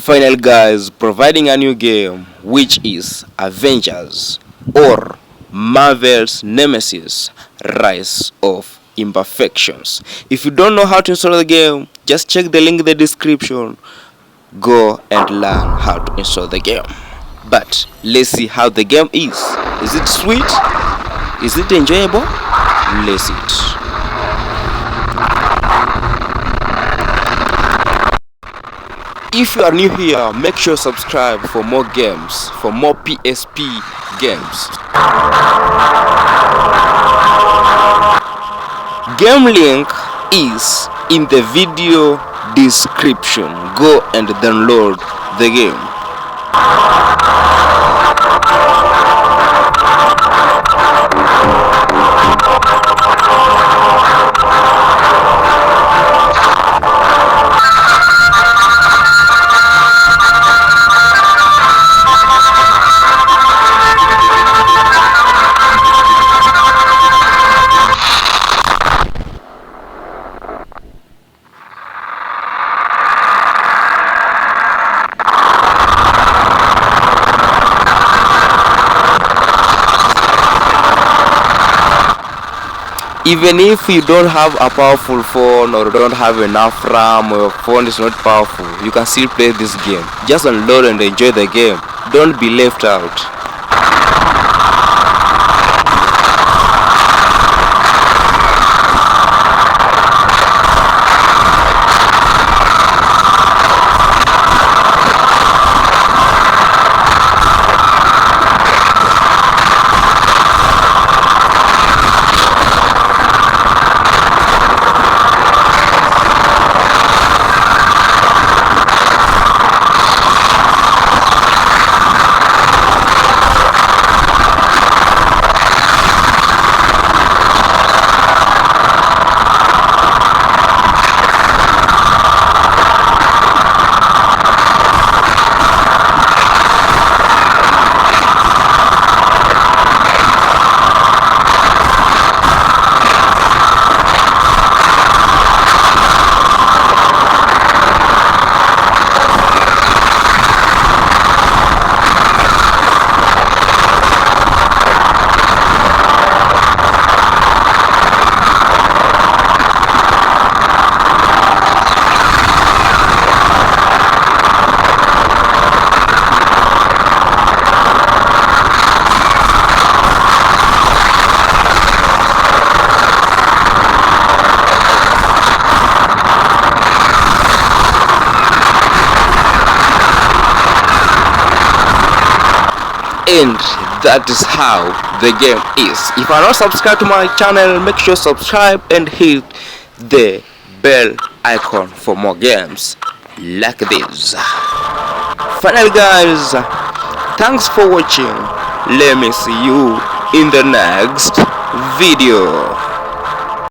Final guys, providing a new game which is Avengers or Marvel's Nemesis Rise of Imperfections. If you don't know how to install the game, just check the link in the description. Go and learn how to install the game. But let's see how the game is. Is it sweet? Is it enjoyable? Let's see it. If you are new here, make sure subscribe for more games, for more PSP games. Game link is in the video description. Go and download the game. Even if you don't have a powerful phone or don't have enough RAM or your phone is not powerful, you can still play this game. Just download and enjoy the game. Don't be left out. And that is how the game is. If you are not subscribed to my channel, make sure subscribe and hit the bell icon for more games like this. Finally guys, thanks for watching. Let me see you in the next video.